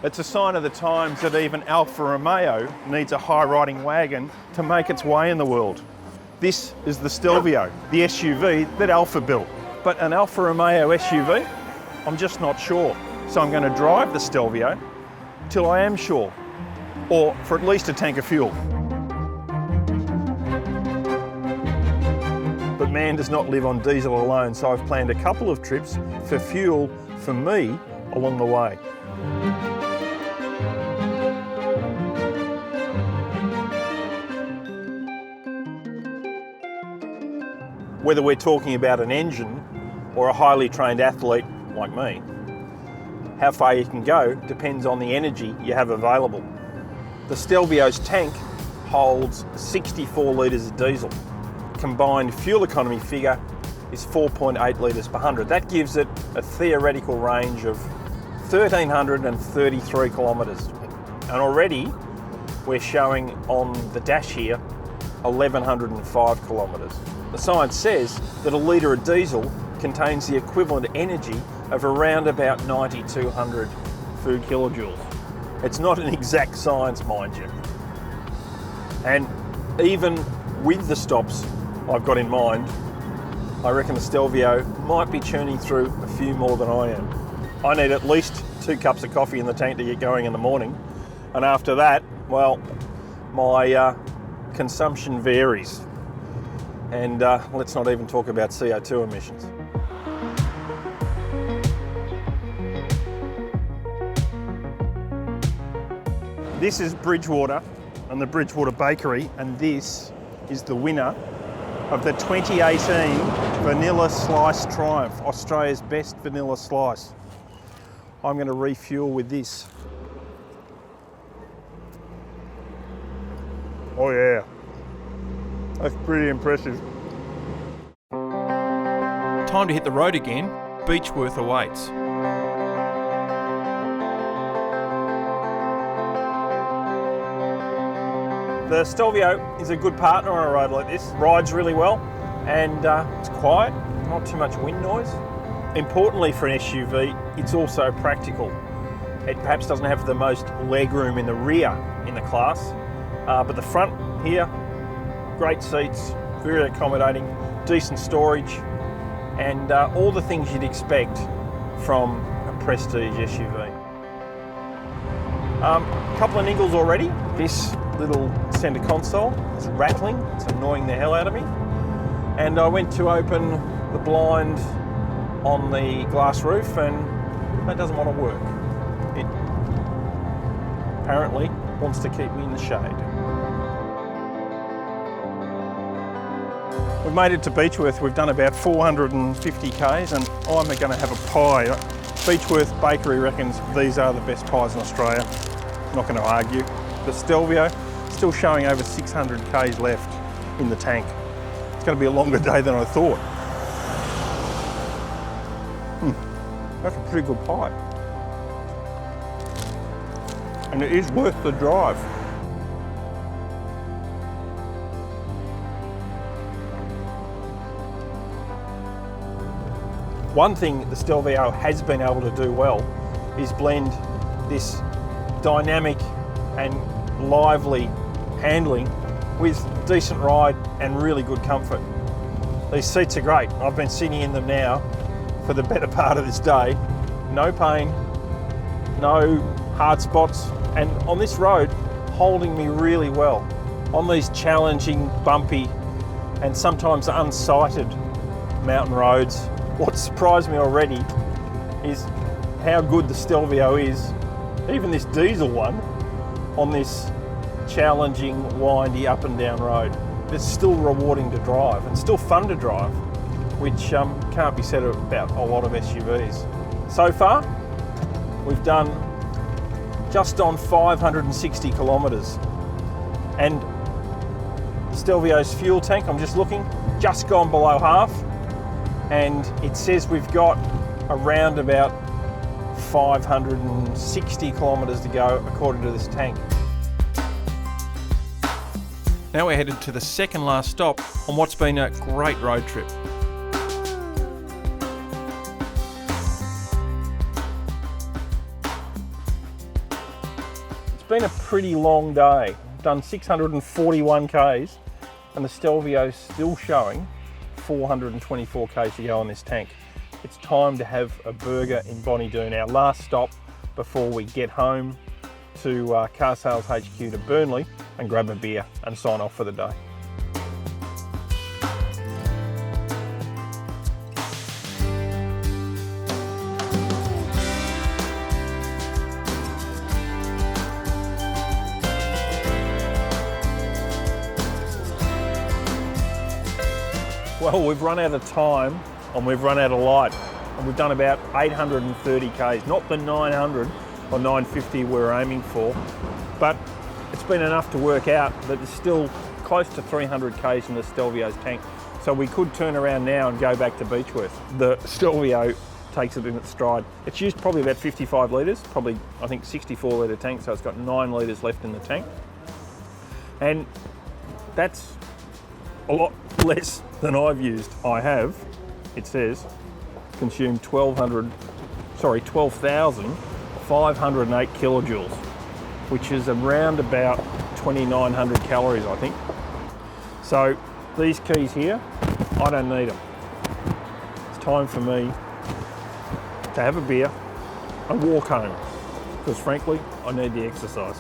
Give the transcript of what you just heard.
It's a sign of the times that even Alfa Romeo needs a high-riding wagon to make its way in the world. This is the Stelvio, the SUV that Alfa built. But an Alfa Romeo SUV? I'm just not sure. So I'm going to drive the Stelvio till I am sure, or for at least a tank of fuel. But man does not live on diesel alone, so I've planned a couple of trips for fuel for me along the way. Whether we're talking about an engine or a highly trained athlete like me, how far you can go depends on the energy you have available. The Stelvio's tank holds 64 litres of diesel. Combined fuel economy figure is 4.8 litres per 100. That gives it a theoretical range of 1,333 kilometres. And already we're showing on the dash here 1,105 kilometres. The science says that a litre of diesel contains the equivalent energy of around about 9,200 food kilojoules. It's not an exact science, mind you. And even with the stops I've got in mind, I reckon the Stelvio might be churning through a few more than I am. I need at least 2 cups of coffee in the tank to get going in the morning. And after that, well, my consumption varies. And let's not even talk about CO2 emissions. This is Bridgewater and the Bridgewater Bakery, and this is the winner of the 2018 Vanilla Slice Triumph, Australia's best vanilla slice. I'm going to refuel with this. Oh yeah, that's pretty impressive. Time to hit the road again. Beechworth awaits. The Stelvio is a good partner on a road like this. Rides really well, and it's quiet, not too much wind noise. Importantly for an SUV, it's also practical. It perhaps doesn't have the most legroom in the rear in the class, but the front here, great seats, very accommodating, decent storage, and all the things you'd expect from a prestige SUV. A couple of niggles already. This little centre console is rattling, it's annoying the hell out of me. And I went to open the blind on the glass roof and that doesn't want to work. It apparently wants to keep me in the shade. We've made it to Beechworth. We've done about 450 k's and I'm going to have a pie. Beechworth Bakery reckons these are the best pies in Australia. I'm not going to argue. The Stelvio, still showing over 600 k's left in the tank. It's going to be a longer day than I thought. That's a pretty good pie. And it is worth the drive. One thing the Stelvio has been able to do well is blend this dynamic and lively handling with decent ride and really good comfort. These seats are great. I've been sitting in them now for the better part of this day. No pain, no hard spots, and on this road, holding me really well. On these challenging, bumpy, and sometimes unsighted mountain roads, what surprised me already is how good the Stelvio is, even this diesel one, on this challenging, windy up and down road. It's still rewarding to drive and still fun to drive, which can't be said about a lot of SUVs. So far, we've done just on 560 kilometres. And Stelvio's fuel tank, I'm just looking, just gone below half. And it says we've got around about 560 kilometres to go according to this tank. Now we're headed to the second last stop on what's been a great road trip. been a pretty long day. Done 641 Ks and the Stelvio's still showing 424 Ks to go on this tank. It's time to have a burger in Bonnie Doon, our last stop before we get home to Car Sales HQ to Burnley and grab a beer and sign off for the day. Well, we've run out of time and we've run out of light, and we've done about 830 Ks, not the 900 or 950 we're aiming for, but it's been enough to work out that there's still close to 300 Ks in the Stelvio's tank, so we could turn around now and go back to Beechworth. The Stelvio takes it in its stride. It's used probably about 55 litres, probably I think 64 litre tank, so it's got 9 litres left in the tank, and that's a lot less than I've used. I have, it says, consumed 12,508 kilojoules, which is around about 2,900 calories, I think. So these keys here, I don't need them. It's time for me to have a beer and walk home, because frankly, I need the exercise.